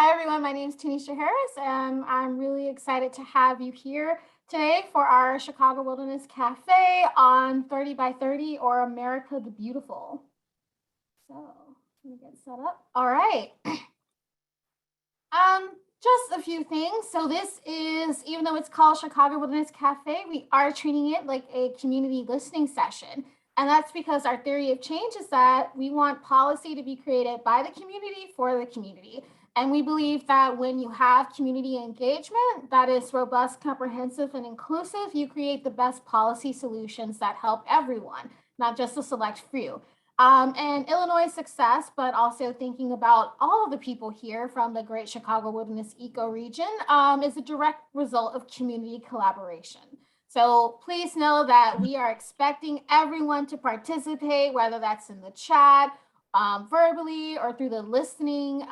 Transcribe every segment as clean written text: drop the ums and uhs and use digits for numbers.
Hi, everyone. My name is Tonyisha Harris, and I'm really excited to have you here today for our Chicago Wilderness Cafe on 30 by 30 or America the Beautiful. So let me get set up. All right. Just a few things. So this is, even though it's called Chicago Wilderness Cafe, we are treating it like a community listening session. And that's because our theory of change is that we want policy to be created by the community for the community. And we believe that when you have community engagement that is robust, comprehensive, and inclusive, you create the best policy solutions that help everyone, not just a select few. And Illinois' success, but also thinking about all of the people here from the Great Chicago Wilderness Ecoregion is a direct result of community collaboration. So please know that we are expecting everyone to participate, whether that's in the chat, verbally, or through the listening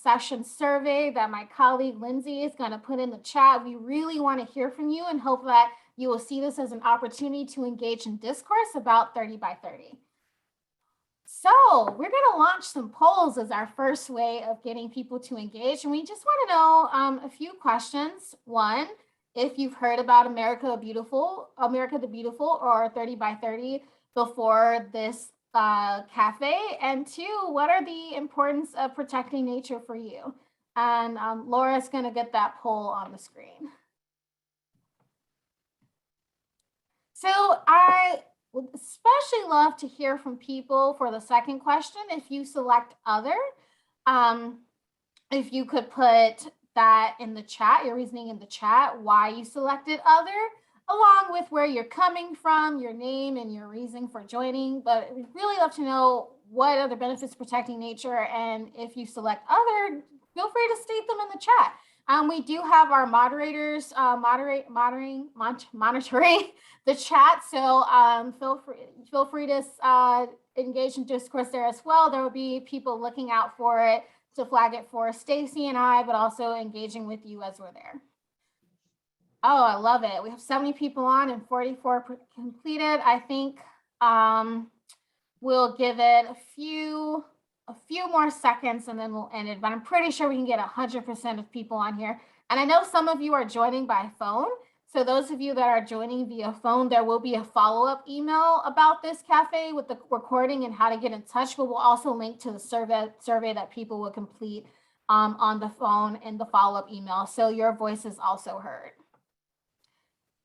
session survey that my colleague Lindsey is going to put in the chat. We really want to hear from you and hope that you will see this as an opportunity to engage in discourse about 30 by 30. So we're going to launch some polls as our first way of getting people to engage. And we just want to know a few questions. One, if you've heard about America the Beautiful, or 30 by 30 before this cafe. And two, what are the importance of protecting nature for you? And Laura's going to get that poll on the screen. So I would especially love to hear from people for the second question. If you select other, if you could put that in the chat, your reasoning in the chat, why you selected other, along with where you're coming from, your name and your reason for joining. But we'd really love to know what are the benefits of protecting nature. And if you select other, feel free to state them in the chat. We do have our moderators monitoring the chat, so feel free to engage in discourse there as well. There will be people looking out for it to flag it for Stacy and I, but also engaging with you as we're there. Oh, I love it. We have 70 people on and 44 completed. I think we'll give it a few more seconds and then we'll end it, but I'm pretty sure we can get 100% of people on here. And I know some of you are joining by phone. So those of you that are joining via phone, there will be a follow-up email about this cafe with the recording and how to get in touch, but we'll also link to the survey that people will complete on the phone in the follow-up email. So your voice is also heard.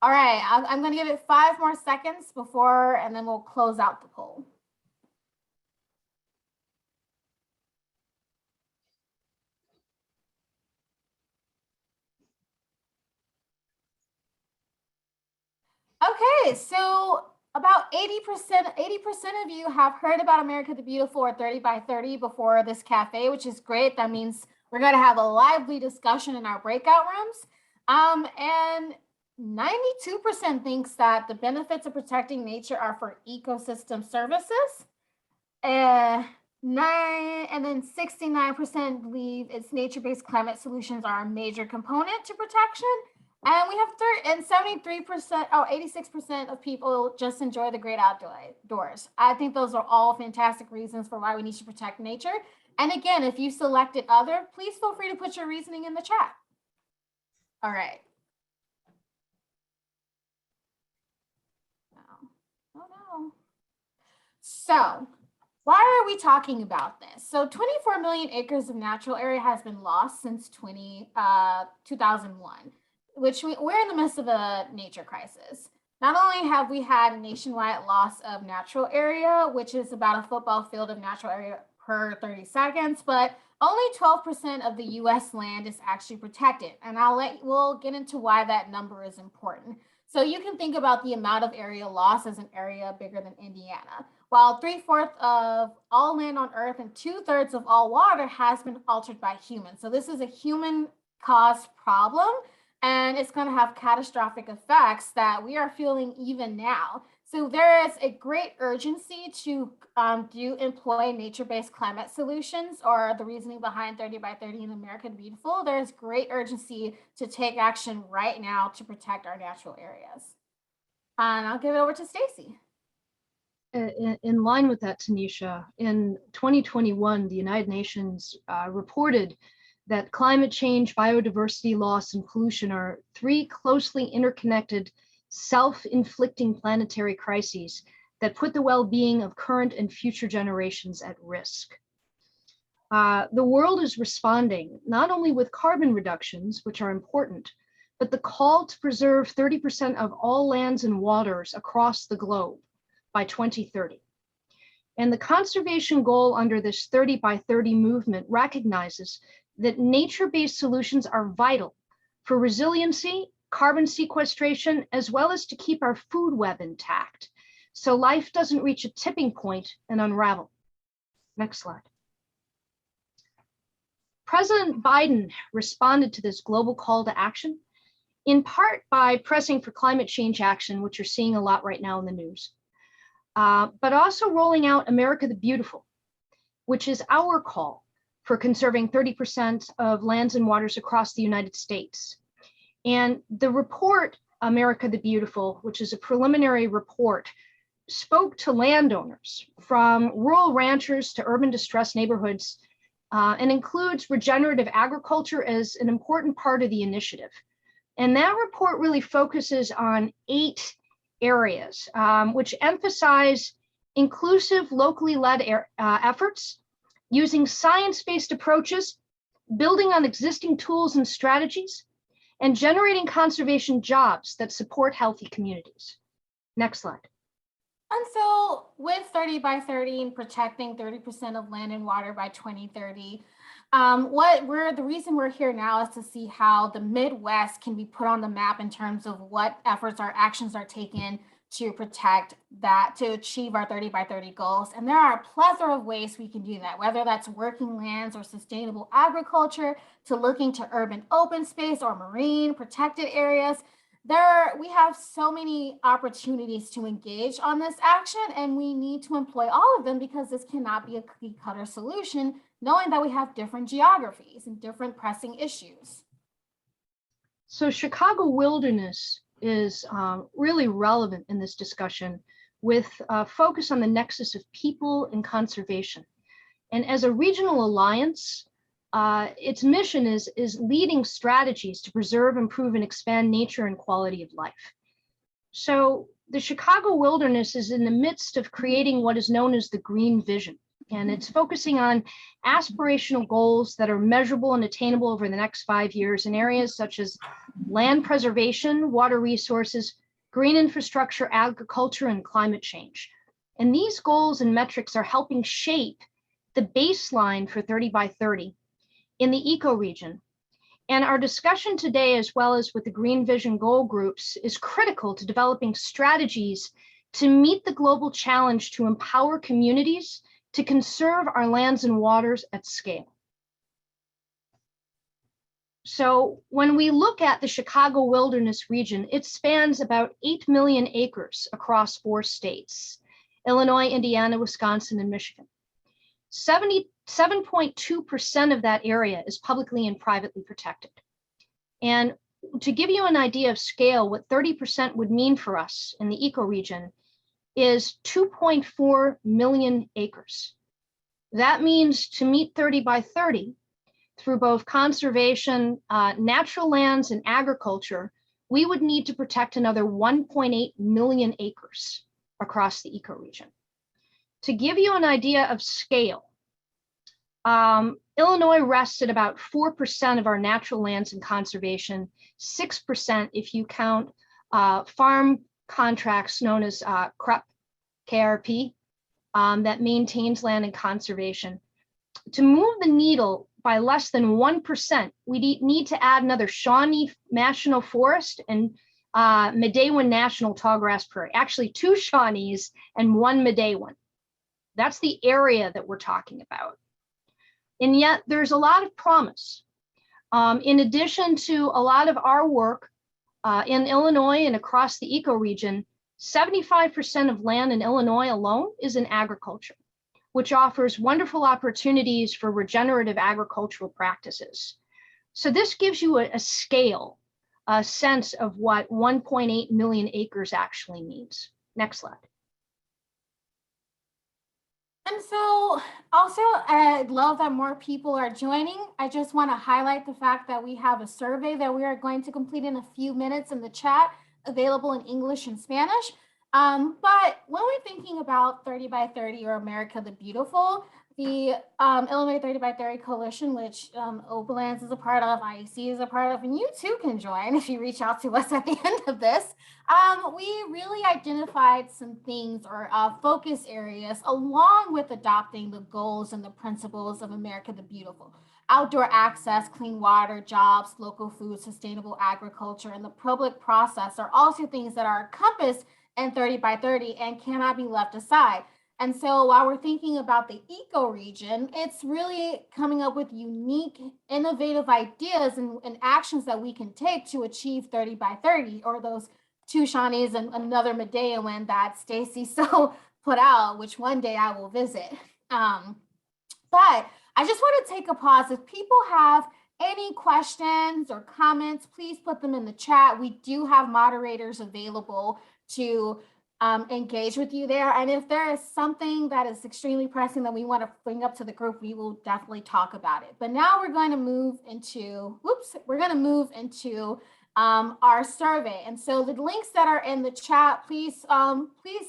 All right, I'm going to give it 5 more seconds before, and then we'll close out the poll. Okay, so about 80% of you have heard about America the Beautiful or 30 by 30 before this cafe, which is great. That means we're going to have a lively discussion in our breakout rooms. And 92% thinks that the benefits of protecting nature are for ecosystem services. And then 69% believe it's nature-based climate solutions are a major component to protection. And we have 86% of people just enjoy the great outdoors. I think those are all fantastic reasons for why we need to protect nature. And again, if you selected other, please feel free to put your reasoning in the chat. All right. Oh no. So why are we talking about this? So 24 million acres of natural area has been lost since 2001. Which we're in the midst of a nature crisis. Not only have we had a nationwide loss of natural area, which is about a football field of natural area per 30 seconds, but only 12% of the US land is actually protected. And we'll get into why that number is important. So you can think about the amount of area loss as an area bigger than Indiana. While 3/4 of all land on Earth and 2/3 of all water has been altered by humans. So this is a human-caused problem. And it's going to have catastrophic effects that we are feeling even now. So there is a great urgency to employ nature-based climate solutions, or the reasoning behind 30 by 30 in America the Beautiful. There's great urgency to take action right now to protect our natural areas. And I'll give it over to Stacy. In line with that, Tonyisha, in 2021, the United Nations reported that climate change, biodiversity loss, and pollution are three closely interconnected, self-inflicting planetary crises that put the well-being of current and future generations at risk. The world is responding not only with carbon reductions, which are important, but the call to preserve 30% of all lands and waters across the globe by 2030. And the conservation goal under this 30 by 30 movement recognizes that nature-based solutions are vital for resiliency, carbon sequestration, as well as to keep our food web intact, so life doesn't reach a tipping point and unravel. Next slide. President Biden responded to this global call to action, in part by pressing for climate change action, which you're seeing a lot right now in the news, but also rolling out America the Beautiful, which is our call for conserving 30% of lands and waters across the United States. And the report, America the Beautiful, which is a preliminary report, spoke to landowners from rural ranchers to urban distressed neighborhoods, and includes regenerative agriculture as an important part of the initiative. And that report really focuses on 8 areas, which emphasize inclusive, locally led efforts, using science-based approaches, building on existing tools and strategies, and generating conservation jobs that support healthy communities. Next slide. And so with 30 by 30 and protecting 30% of land and water by 2030, the reason we're here now is to see how the Midwest can be put on the map in terms of what efforts or actions are taken to protect that, to achieve our 30 by 30 goals. And there are a plethora of ways we can do that, whether that's working lands or sustainable agriculture, to looking to urban open space or marine protected areas. We have so many opportunities to engage on this action, and we need to employ all of them because this cannot be a cookie cutter solution, knowing that we have different geographies and different pressing issues. So Chicago wilderness is really relevant in this discussion, with a focus on the nexus of people and conservation. And as a regional alliance, its mission is leading strategies to preserve, improve, and expand nature and quality of life. So the Chicago wilderness is in the midst of creating what is known as the Green Vision. And it's focusing on aspirational goals that are measurable and attainable over the next 5 years in areas such as land preservation, water resources, green infrastructure, agriculture, and climate change. And these goals and metrics are helping shape the baseline for 30 by 30 in the ecoregion. And our discussion today, as well as with the Green Vision goal groups, is critical to developing strategies to meet the global challenge to empower communities to conserve our lands and waters at scale. So when we look at the Chicago wilderness region, it spans about 8 million acres across 4 states: Illinois, Indiana, Wisconsin, and Michigan. 77.2% of that area is publicly and privately protected. And to give you an idea of scale, what 30% would mean for us in the ecoregion is 2.4 million acres. That means to meet 30 by 30, through both conservation, natural lands, and agriculture, we would need to protect another 1.8 million acres across the ecoregion. To give you an idea of scale, Illinois rests at about 4% of our natural lands in conservation, 6% if you count farm contracts known as CREP, KRP, that maintains land and conservation. To move the needle by less than 1%, we need to add another Shawnee National Forest and Midewin National Tallgrass Prairie. Actually, 2 Shawnees and 1 Midewin. That's the area that we're talking about. And yet there's a lot of promise. In addition to a lot of our work in Illinois and across the ecoregion, 75% of land in Illinois alone is in agriculture, which offers wonderful opportunities for regenerative agricultural practices. So this gives you a scale, a sense of what 1.8 million acres actually means. Next slide. And so also, I love that more people are joining. I just want to highlight the fact that we have a survey that we are going to complete in a few minutes in the chat, available in English and Spanish. But when we're thinking about 30 by 30 or America the Beautiful, the Illinois 30 by 30 Coalition, which Openlands is a part of, IEC is a part of, and you too can join if you reach out to us at the end of this. We really identified some things or focus areas along with adopting the goals and the principles of America the Beautiful. Outdoor access, clean water, jobs, local food, sustainable agriculture, and the public process are also things that are encompassed in 30 by 30 and cannot be left aside. And so while we're thinking about the eco-region, it's really coming up with unique, innovative ideas and actions that we can take to achieve 30 by 30, or those two Shawnees and another Medea one that Stacy so put out, which one day I will visit. But I just want to take a pause. If people have any questions or comments, please put them in the chat. We do have moderators available to engage with you there. And if there is something that is extremely pressing that we want to bring up to the group, we will definitely talk about it. But now we're going to move into, our survey. And so the links that are in the chat, please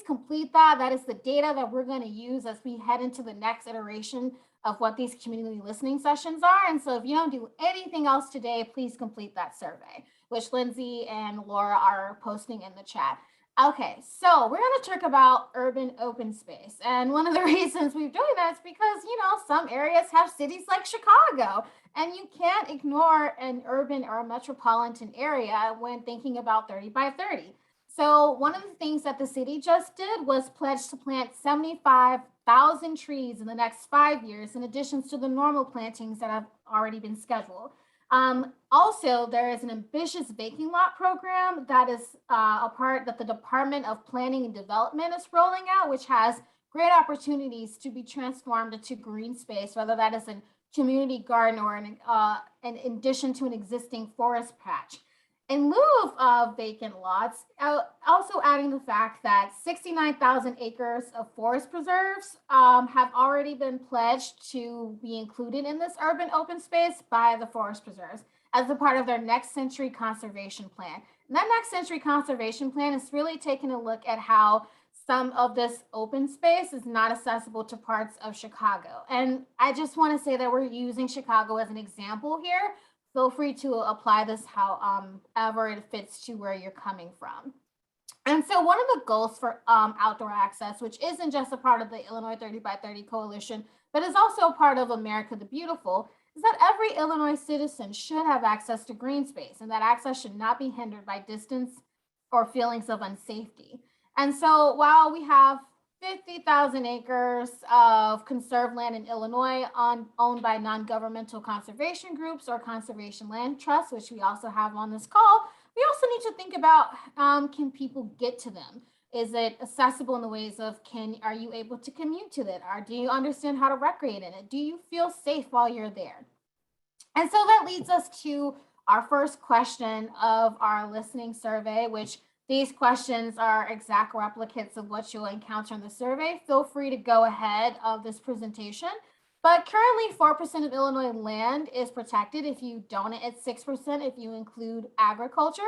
complete that. That is the data that we're going to use as we head into the next iteration of what these community listening sessions are. And so if you don't do anything else today, please complete that survey, which Lindsey and Laura are posting in the chat. Okay, so we're going to talk about urban open space. And one of the reasons we're doing that is because, some areas have cities like Chicago, and you can't ignore an urban or a metropolitan area when thinking about 30 by 30. So one of the things that the city just did was pledge to plant 75,000 trees in the next 5 years, in addition to the normal plantings that have already been scheduled. Also, there is an ambitious vacant lot program that is a part that the Department of Planning and Development is rolling out, which has great opportunities to be transformed into green space, whether that is a community garden or in addition to an existing forest patch. In lieu of vacant lots, also adding the fact that 69,000 acres of forest preserves have already been pledged to be included in this urban open space by the forest preserves as a part of their next century conservation plan. And that next century conservation plan is really taking a look at how some of this open space is not accessible to parts of Chicago. And I just want to say that we're using Chicago as an example here. Feel free to apply this however it fits to where you're coming from. And so one of the goals for outdoor access, which isn't just a part of the Illinois 30 by 30 Coalition, but is also a part of America the Beautiful, is that every Illinois citizen should have access to green space, and that access should not be hindered by distance or feelings of unsafety. And so while we have 50,000 acres of conserved land in Illinois owned by non-governmental conservation groups or conservation land trusts, which we also have on this call, we also need to think about, can people get to them? Is it accessible in the ways of, are you able to commute to it? Or do you understand how to recreate in it? Do you feel safe while you're there? And so that leads us to our first question of our listening survey, which these questions are exact replicates of what you'll encounter in the survey. Feel free to go ahead of this presentation. But currently 4% of Illinois land is protected. If you don't, it's 6% if you include agriculture.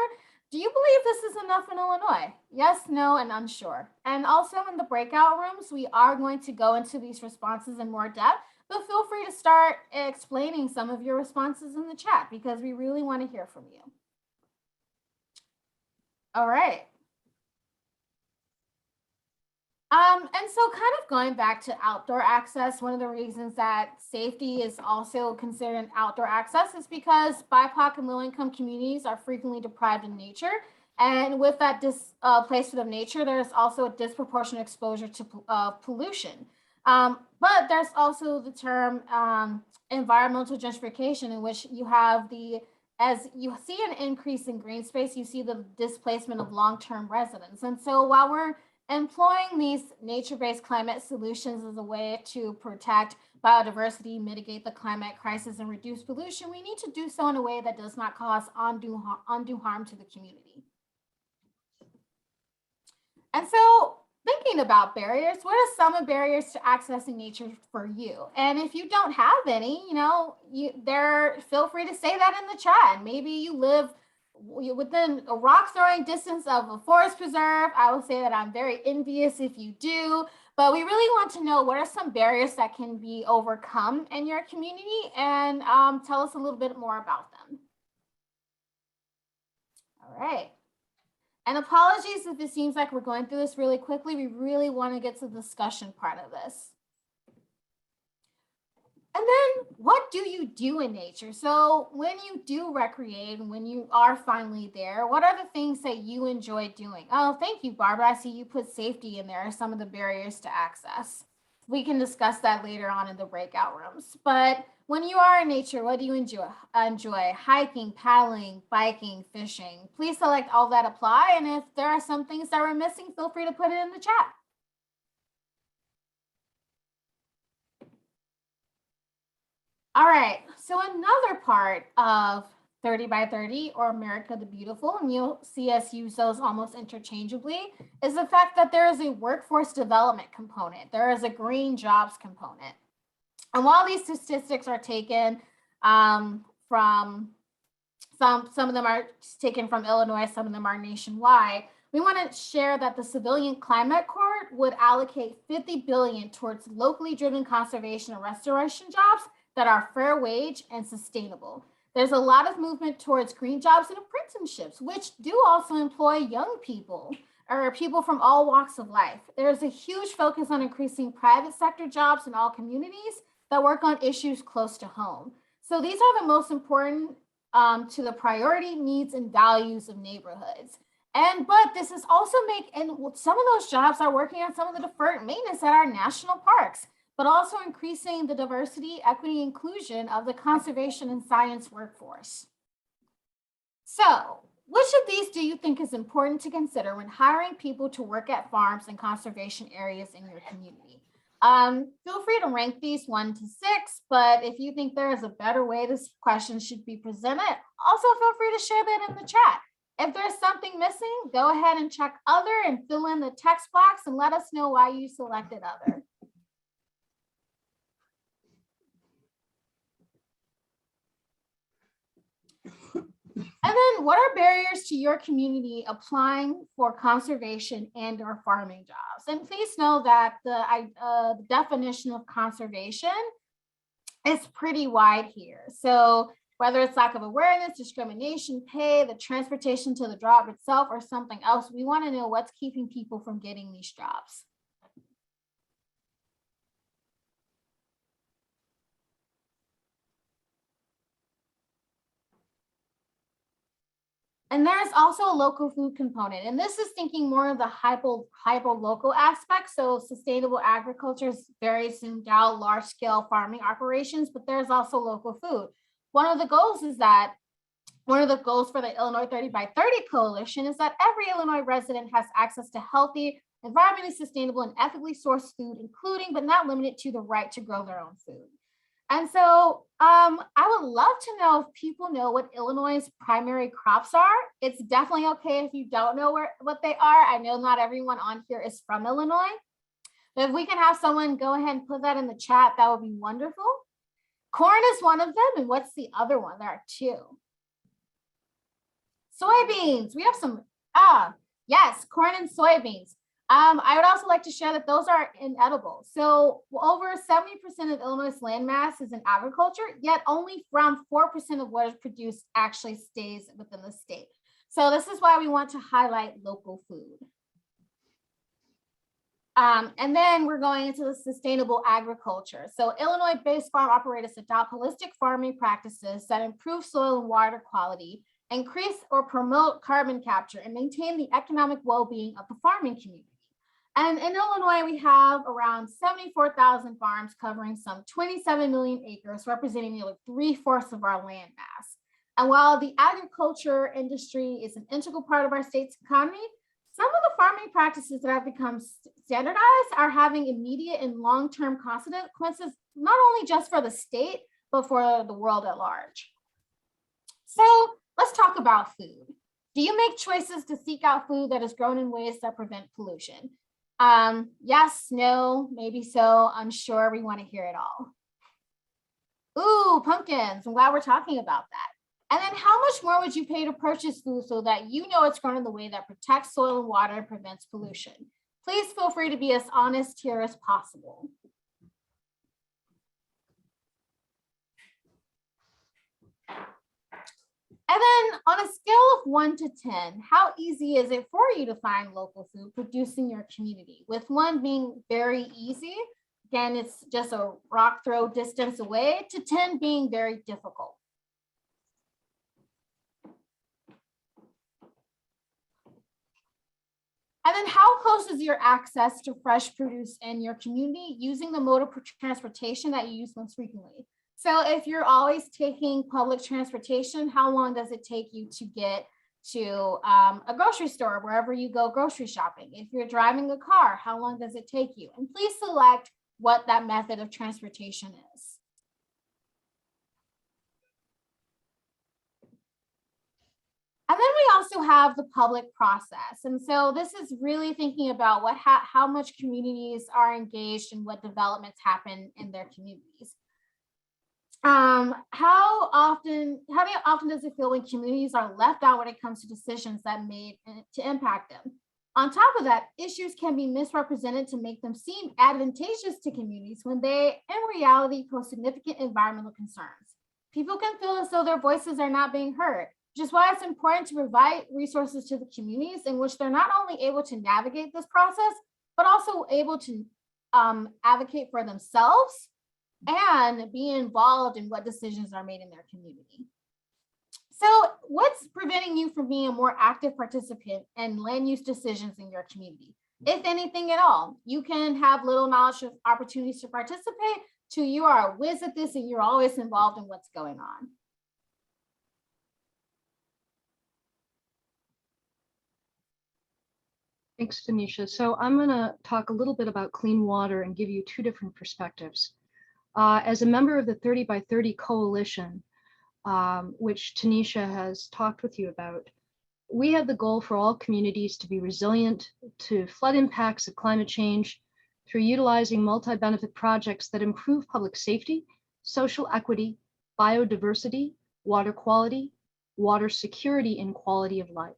Do you believe this is enough in Illinois? Yes, no, and unsure. And also in the breakout rooms, we are going to go into these responses in more depth, but feel free to start explaining some of your responses in the chat because we really want to hear from you. All right. And so kind of going back to outdoor access, one of the reasons that safety is also considered outdoor access is because BIPOC and low-income communities are frequently deprived of nature. And with that displacement of nature, there's also a disproportionate exposure to pollution. But there's also the term environmental gentrification, in which you have as you see an increase in green space, you see the displacement of long-term residents. And so while we're employing these nature-based climate solutions as a way to protect biodiversity, mitigate the climate crisis, and reduce pollution, we need to do so in a way that does not cause undue harm to the community. And so thinking about barriers, what are some of the barriers to accessing nature for you? And if you don't have any, feel free to say that in the chat. Maybe you live within a rock throwing distance of a forest preserve. I will say that I'm very envious if you do, but we really want to know what are some barriers that can be overcome in your community, and tell us a little bit more about them. All right. And apologies if it seems like we're going through this really quickly. We really want to get to the discussion part of this. And then what do you do in nature? So when you do recreate and when you are finally there, what are the things that you enjoy doing? Oh, thank you, Barbara. I see you put safety in there, some of the barriers to access. We can discuss that later on in the breakout rooms. But when you are in nature, what do you enjoy? Hiking, paddling, biking, fishing. Please select all that apply. And if there are some things that we're missing, feel free to put it in the chat. All right, so another part of 30 by 30 or America the Beautiful, and you'll see us use those almost interchangeably, is the fact that there is a workforce development component. There is a green jobs component. And while these statistics are taken from some of them are taken from Illinois, some of them are nationwide, we want to share that the Civilian Climate Corps would allocate $50 billion towards locally driven conservation and restoration jobs that are fair wage and sustainable. There's a lot of movement towards green jobs and apprenticeships, which do also employ young people or people from all walks of life. There's a huge focus on increasing private sector jobs in all communities that work on issues close to home. So these are the most important to the priority, needs, and values of neighborhoods. But this is also and some of those jobs are working on some of the deferred maintenance at our national parks, but also increasing the diversity, equity, inclusion of the conservation and science workforce. So, which of these do you think is important to consider when hiring people to work at farms and conservation areas in your community? Feel free to rank these 1 to 6, but if you think there is a better way this question should be presented, also feel free to share that in the chat. If there's something missing, go ahead and check other and fill in the text box and let us know why you selected other. And then what are barriers to your community applying for conservation and or farming jobs? And please know that the definition of conservation is pretty wide here. So whether it's lack of awareness, discrimination, pay, the transportation to the job itself, or something else, we want to know what's keeping people from getting these jobs. And there's also a local food component. And this is thinking more of the hyper-local aspect. So sustainable agriculture is very zoomed out, large scale farming operations, but there's also local food. One of the goals for the Illinois 30 by 30 coalition is that every Illinois resident has access to healthy, environmentally sustainable, and ethically sourced food, including but not limited to the right to grow their own food. And so I would love to know if people know what Illinois' primary crops are. It's definitely okay if you don't know what they are. I know not everyone on here is from Illinois, but if we can have someone go ahead and put that in the chat, that would be wonderful. Corn is one of them, and what's the other one? There are 2. Soybeans, we have some, yes, corn and soybeans. I would also like to share that those are inedible. So over 70% of Illinois land mass is in agriculture, yet only around 4% of what is produced actually stays within the state. So this is why we want to highlight local food. And then we're going into the sustainable agriculture. So Illinois-based farm operators adopt holistic farming practices that improve soil and water quality, increase or promote carbon capture, and maintain the economic well-being of the farming community. And in Illinois, we have around 74,000 farms covering some 27 million acres, representing nearly 3/4 of our land mass. And while the agriculture industry is an integral part of our state's economy, some of the farming practices that have become standardized are having immediate and long-term consequences, not only just for the state, but for the world at large. So let's talk about food. Do you make choices to seek out food that is grown in ways that prevent pollution? Yes, no, maybe so, unsure, we want to hear it all. Ooh, pumpkins, I'm glad we're talking about that. And then how much more would you pay to purchase food so that you know it's grown in the way that protects soil and water and prevents pollution? Please feel free to be as honest here as possible. And then on a scale of 1 to 10, how easy is it for you to find local food produced in your community? With 1 being very easy, again, it's just a rock throw distance away, to 10 being very difficult. And then how close is your access to fresh produce in your community using the mode of transportation that you use most frequently? So if you're always taking public transportation, how long does it take you to get to a grocery store, wherever you go grocery shopping? If you're driving a car, how long does it take you? And please select what that method of transportation is. And then we also have the public process. And so this is really thinking about how much communities are engaged and what developments happen in their communities. How often does it feel when communities are left out when it comes to decisions that made to impact them? On top of that, issues can be misrepresented to make them seem advantageous to communities when they, in reality, pose significant environmental concerns. People can feel as though their voices are not being heard, which is why it's important to provide resources to the communities in which they're not only able to navigate this process, but also able to advocate for themselves and be involved in what decisions are made in their community. So what's preventing you from being a more active participant in land use decisions in your community? If anything at all, you can have little knowledge of opportunities to participate to you are a whiz at this and you're always involved in what's going on. Thanks, Tonyisha. So I'm going to talk a little bit about clean water and give you 2 different perspectives. As a member of the 30 by 30 coalition, which Tonyisha has talked with you about, we have the goal for all communities to be resilient to flood impacts of climate change through utilizing multi-benefit projects that improve public safety, social equity, biodiversity, water quality, water security, and quality of life.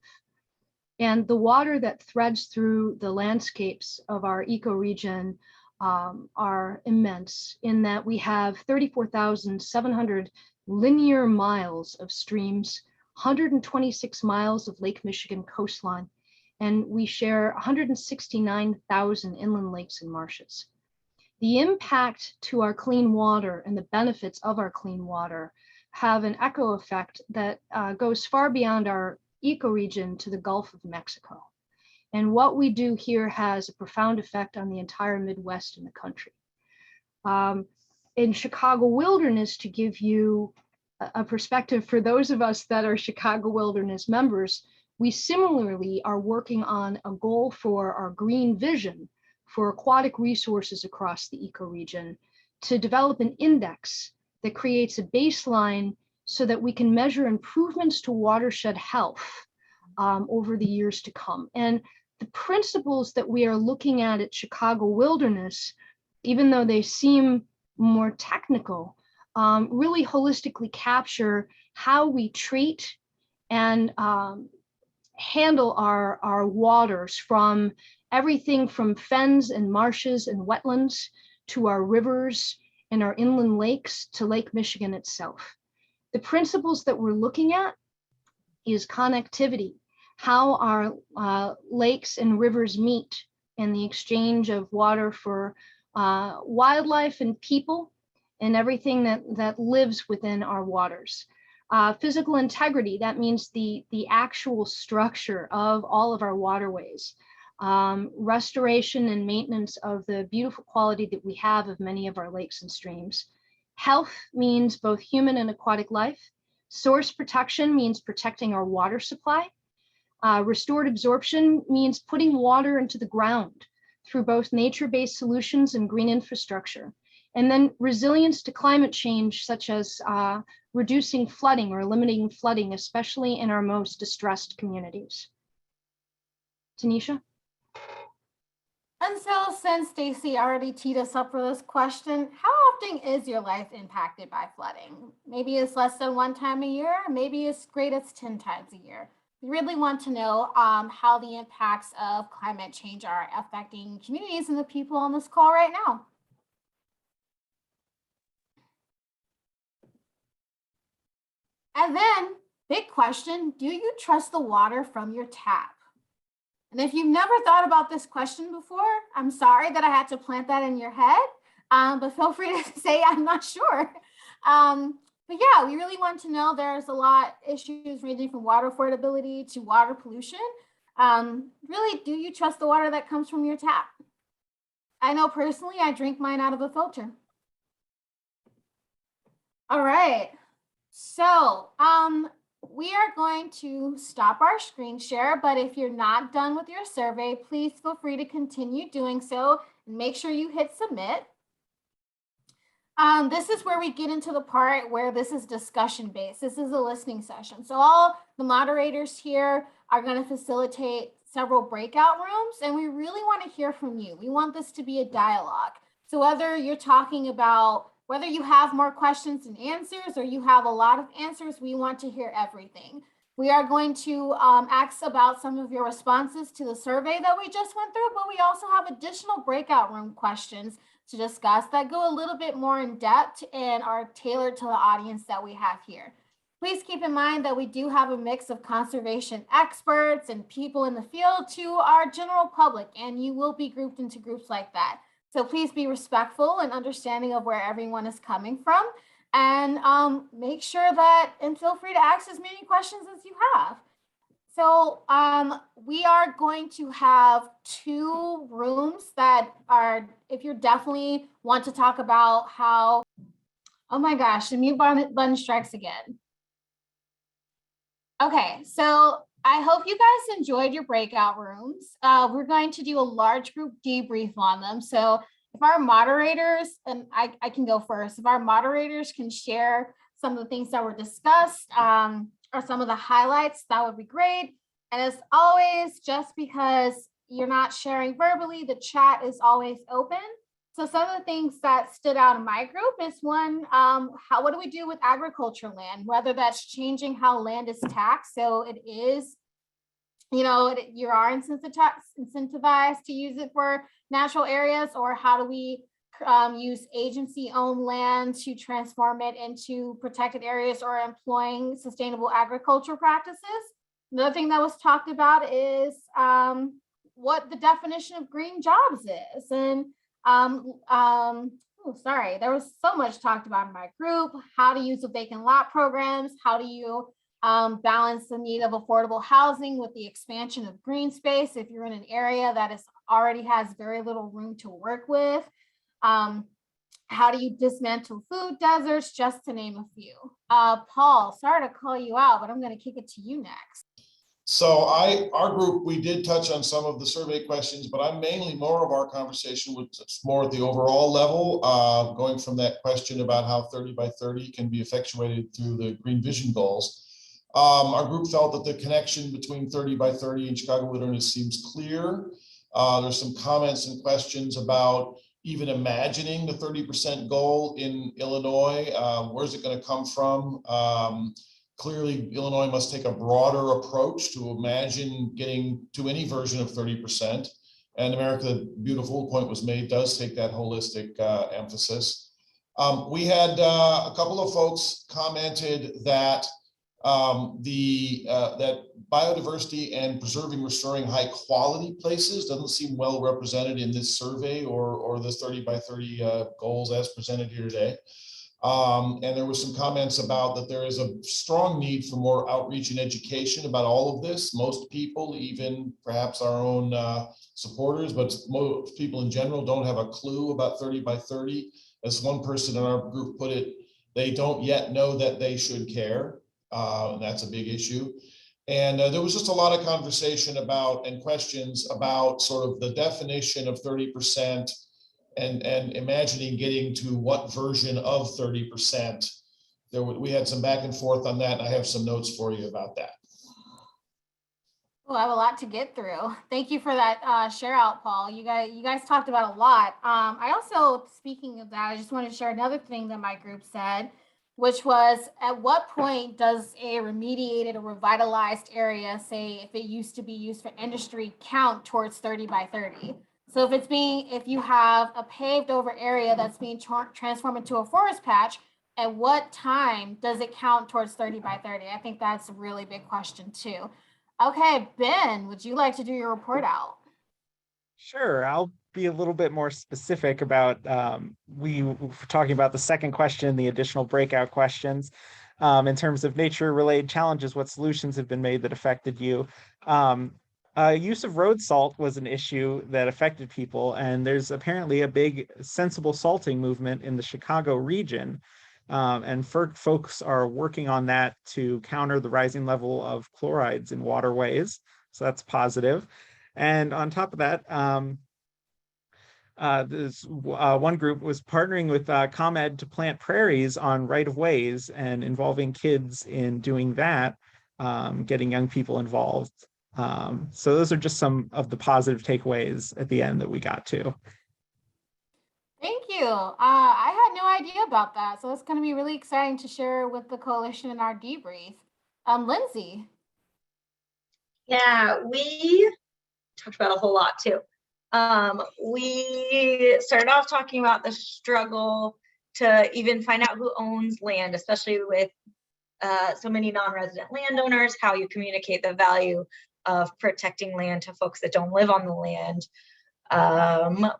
And the water that threads through the landscapes of our ecoregion are immense in that we have 34,700 linear miles of streams, 126 miles of Lake Michigan coastline, and we share 169,000 inland lakes and marshes. The impact to our clean water and the benefits of our clean water have an echo effect that goes far beyond our ecoregion to the Gulf of Mexico. And what we do here has a profound effect on the entire Midwest in the country. In Chicago Wilderness, to give you a perspective for those of us that are Chicago Wilderness members, we similarly are working on a goal for our green vision for aquatic resources across the ecoregion to develop an index that creates a baseline so that we can measure improvements to watershed health over the years to come. And the principles that we are looking at Chicago Wilderness, even though they seem more technical, really holistically capture how we treat and handle our waters, from everything from fens and marshes and wetlands to our rivers and our inland lakes to Lake Michigan itself. The principles that we're looking at is connectivity, how our lakes and rivers meet, and the exchange of water for wildlife and people and everything that lives within our waters. Physical integrity, that means the actual structure of all of our waterways. Restoration and maintenance of the beautiful quality that we have of many of our lakes and streams. Health means both human and aquatic life. Source protection means protecting our water supply. Restored absorption means putting water into the ground through both nature-based solutions and green infrastructure. And then resilience to climate change, such as reducing flooding or eliminating flooding, especially in our most distressed communities. Tonyisha? And so since Stacy already teed us up for this question, how often is your life impacted by flooding? Maybe it's less than one time a year, maybe it's great as 10 times a year. We really want to know how the impacts of climate change are affecting communities and the people on this call right now. And then, big question, do you trust the water from your tap? And if you've never thought about this question before, I'm sorry that I had to plant that in your head, but feel free to say I'm not sure. But yeah, we really want to know. There's a lot of issues ranging from water affordability to water pollution. Really, do you trust the water that comes from your tap? I know personally, I drink mine out of a filter. All right. So we are going to stop our screen share, but if you're not done with your survey, please feel free to continue doing so and make sure you hit submit. This is where we get into the part where this is discussion based. This is a listening session. So all the moderators here are going to facilitate several breakout rooms, and we really want to hear from you. We want this to be a dialogue. So whether you're talking about whether you have more questions and answers or you have a lot of answers, we want to hear everything. We are going to ask about some of your responses to the survey that we just went through, but we also have additional breakout room questions to discuss that go a little bit more in depth and are tailored to the audience that we have here. Please keep in mind that we do have a mix of conservation experts and people in the field to our general public, and you will be grouped into groups like that. So please be respectful and understanding of where everyone is coming from, and make sure that, and feel free to ask as many questions as you have. So we are going to have 2 rooms that are, if you definitely want to talk about how, oh my gosh, the mute button strikes again. Okay, so I hope you guys enjoyed your breakout rooms. We're going to do a large group debrief on them. So if our moderators, and I can go first, if our moderators can share some of the things that were discussed or some of the highlights, that would be great. And as always, just because you're not sharing verbally, the chat is always open. So some of the things that stood out in my group is one, what do we do with agriculture land, whether that's changing how land is taxed. So it is, you are incentivized to use it for natural areas, or how do we use agency-owned land to transform it into protected areas or employing sustainable agriculture practices. Another thing that was talked about is what the definition of green jobs is. And there was so much talked about in my group, how to use the vacant lot programs, how do you balance the need of affordable housing with the expansion of green space if you're in an area that is already has very little room to work with. How do you dismantle food deserts, just to name a few. Paul, sorry to call you out, but I'm going to kick it to you next. So our group, we did touch on some of the survey questions, but I'm mainly more of our conversation was more at the overall level, going from that question about how 30 by 30 can be effectuated through the Green Vision goals. Our group felt that the connection between 30 by 30 and Chicago Wilderness seems clear. There's some comments and questions about even imagining the 30% goal in Illinois. Where's it going to come from? Clearly, Illinois must take a broader approach to imagine getting to any version of 30%. And America the Beautiful, point was made, does take that holistic emphasis. We had a couple of folks commented that that biodiversity and preserving, restoring high quality places doesn't seem well represented in this survey or the 30 by 30 goals as presented here today. And there was some comments about that there is a strong need for more outreach and education about all of this. Most people, even perhaps our own supporters, but most people in general don't have a clue about 30 by 30. As one person in our group put it, they don't yet know that they should care. And that's a big issue. And there was just a lot of conversation about and questions about sort of the definition of 30%. And imagining getting to what version of 30%. We had some back and forth on that. And I have some notes for you about that. Oh, I have a lot to get through. Thank you for that share out, Paul. You guys talked about a lot. I also, speaking of that, I just want to share another thing that my group said, which was at what point does a remediated or revitalized area, say if it used to be used for industry, count towards 30 by 30? So if you have a paved over area that's being transformed into a forest patch, at what time does it count towards 30 by 30? I think that's a really big question too. Okay, Ben, would you like to do your report out? Sure, I'll be a little bit more specific about we were talking about the second question, the additional breakout questions. In terms of nature-related challenges, what solutions have been made that affected you? Use of road salt was an issue that affected people, and there's apparently a big sensible salting movement in the Chicago region. And folks are working on that to counter the rising level of chlorides in waterways. So that's positive. And on top of that, one group was partnering with ComEd to plant prairies on right-of-ways and involving kids in doing that, getting young people involved. So those are just some of the positive takeaways at the end that we got to. Thank you. I had no idea about that, so it's going to be really exciting to share with the coalition in our debrief. Lindsey. Yeah, we talked about a whole lot too. We started off talking about the struggle to even find out who owns land, especially with so many non-resident landowners, how you communicate the value of protecting land to folks that don't live on the land.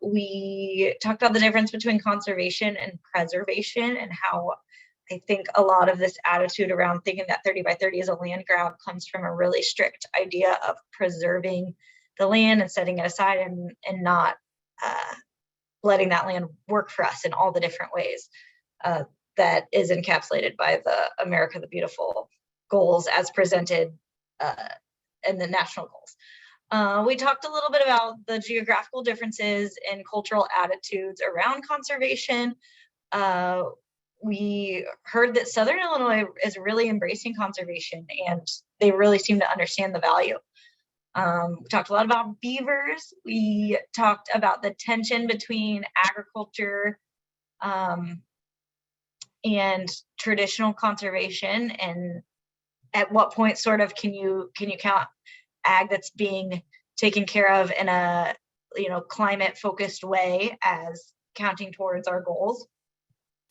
We talked about the difference between conservation and preservation and how I think a lot of this attitude around thinking that 30 by 30 is a land grab comes from a really strict idea of preserving the land and setting it aside and not letting that land work for us in all the different ways that is encapsulated by the America the Beautiful goals as presented in the national goals. We talked a little bit about the geographical differences and cultural attitudes around conservation. We heard that Southern Illinois is really embracing conservation and they really seem to understand the value. We talked a lot about beavers. We talked about the tension between agriculture and traditional conservation, and at what point sort of can you count ag that's being taken care of in a climate focused way as counting towards our goals.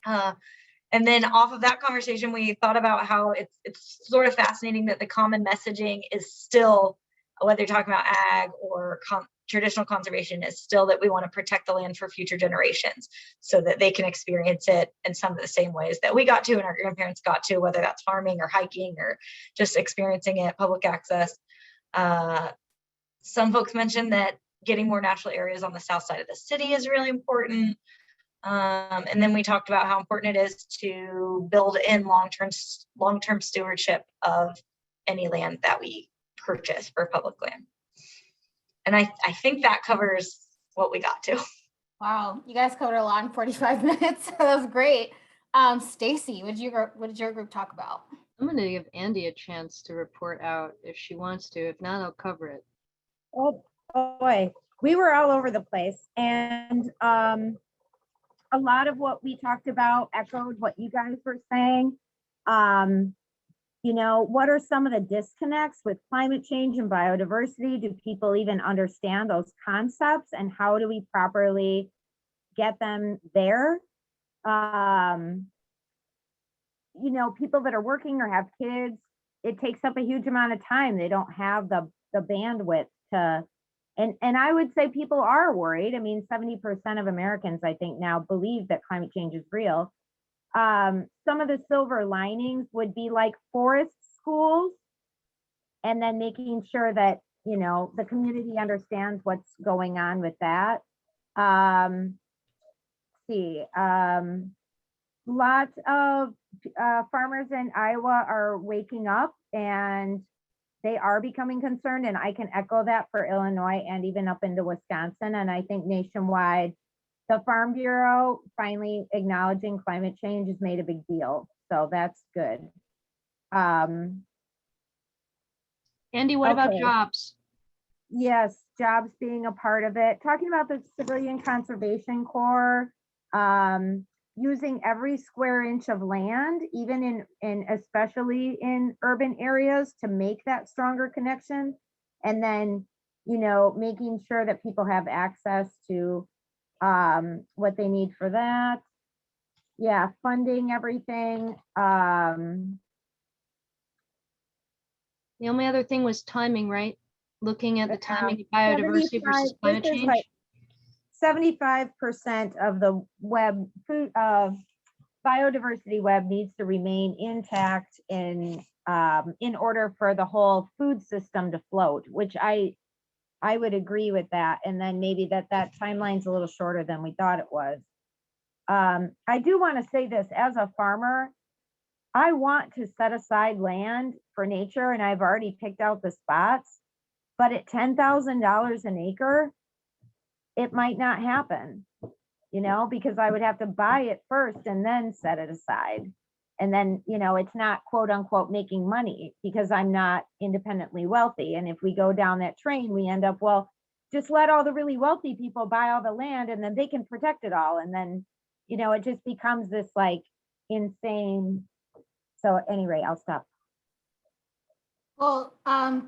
And then off of that conversation, we thought about how it's sort of fascinating that the common messaging is still, whether you're talking about ag or traditional conservation, is still that we want to protect the land for future generations so that they can experience it in some of the same ways that we got to and our grandparents got to, whether that's farming or hiking or just experiencing it, public access. Some folks mentioned that getting more natural areas on the south side of the city is really important. And then we talked about how important it is to build in long-term stewardship of any land that we purchase for public land. And I think that covers what we got to. Wow, you guys covered a lot in 45 minutes. That was great. Stacy, what did your group talk about? I'm going to give Andy a chance to report out if she wants to. If not, I'll cover it. Oh boy, we were all over the place, and a lot of what we talked about echoed what you guys were saying. What are some of the disconnects with climate change and biodiversity? Do people even understand those concepts, and how do we properly get them there? People that are working or have kids, it takes up a huge amount of time. They don't have the bandwidth to, and I would say people are worried. I mean, 70% of Americans, I think, now believe that climate change is real. Some of the silver linings would be like forest schools, and then making sure that, the community understands what's going on with that. Lots of farmers in Iowa are waking up and they are becoming concerned, and I can echo that for Illinois and even up into Wisconsin. And I think nationwide, the Farm Bureau finally acknowledging climate change has made a big deal. So that's good. Andy, what about Okay. jobs? Yes, jobs being a part of it. Talking about the Civilian Conservation Corps, using every square inch of land, even in especially in urban areas, to make that stronger connection. And then, you know, making sure that people have access to what they need for that. Yeah, funding everything. The only other thing was timing, right? Looking at the timing of biodiversity 75 versus climate this is change. like 75% of the web food biodiversity web needs to remain intact in order for the whole food system to float, which I would agree with that. And then maybe that timeline's a little shorter than we thought it was. I do want to say this, as a farmer, I want to set aside land for nature, and I've already picked out the spots, but at $10,000 an acre, it might not happen, you know, because I would have to buy it first and then set it aside. And then, you know, it's not quote unquote making money because I'm not independently wealthy. And if we go down that train, we end up, well, just let all the really wealthy people buy all the land and then they can protect it all. And then, you know, it just becomes this like insane. So anyway, I'll stop. Well,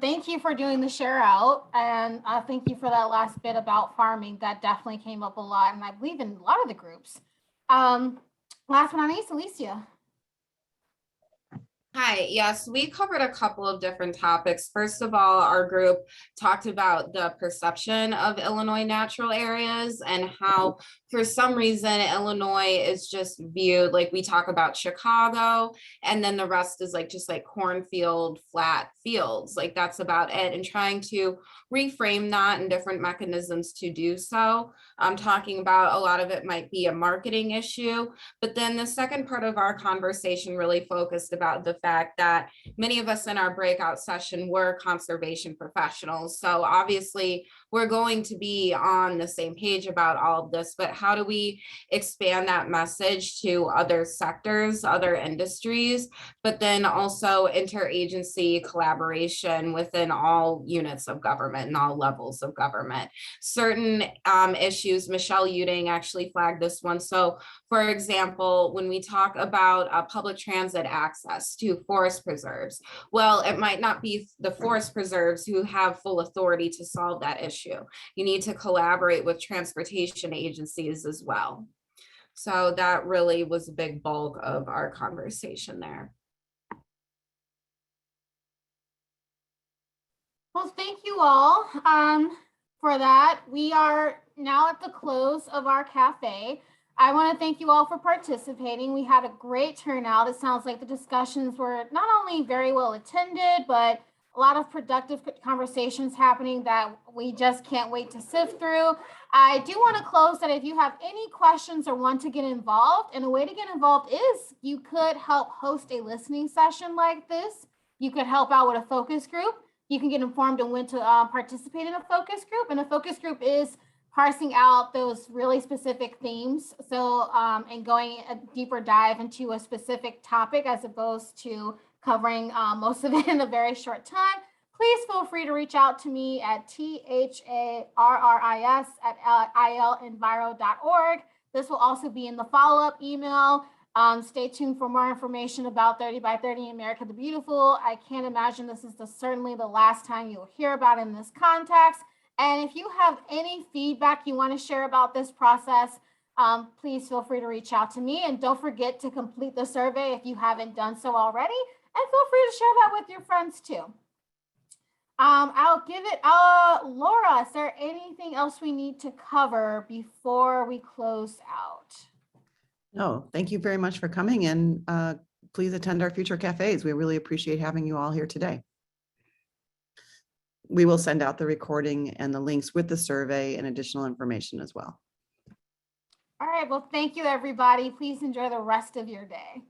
thank you for doing the share out, and thank you for that last bit about farming. That definitely came up a lot, and I believe in a lot of the groups. Last but not least, Ellicia. Hi, yes, we covered a couple of different topics. First of all, our group talked about the perception of Illinois natural areas and how for some reason Illinois is just viewed like we talk about Chicago and then the rest is like just like cornfield, flat fields. Like that's about it, and trying to reframe that and different mechanisms to do so. I'm talking about a lot of it might be a marketing issue, but then the second part of our conversation really focused about the fact that many of us in our breakout session were conservation professionals. So obviously we're going to be on the same page about all of this, but how do we expand that message to other sectors, other industries, but then also interagency collaboration within all units of government and all levels of government. Certain issues, Michelle Uding actually flagged this one. So for example, when we talk about public transit access to forest preserves, well, it might not be the forest preserves who have full authority to solve that issue. You need to collaborate with transportation agencies as well. So that really was a big bulk of our conversation there. Well, thank you all for that. We are now at the close of our cafe. I want to thank you all for participating. We had a great turnout. It sounds like the discussions were not only very well attended, but a lot of productive conversations happening that we just can't wait to sift through. I do want to close that if you have any questions or want to get involved, and a way to get involved is you could help host a listening session like this. You could help out with a focus group. You can get informed on when to participate in a focus group, and a focus group is parsing out those really specific themes. So, and going a deeper dive into a specific topic as opposed to covering most of it in a very short time. Please feel free to reach out to me at tharris@ilenviro.org. This will also be in the follow-up email. Stay tuned for more information about 30 by 30 America the Beautiful. I can't imagine this is certainly the last time you'll hear about in this context. And if you have any feedback you want to share about this process, please feel free to reach out to me. And don't forget to complete the survey if you haven't done so already. And feel free to share that with your friends too. I'll give it, Laura, is there anything else we need to cover before we close out? No, thank you very much for coming, and please attend our future cafes. We really appreciate having you all here today. We will send out the recording and the links with the survey and additional information as well. All right, well, thank you, everybody. Please enjoy the rest of your day.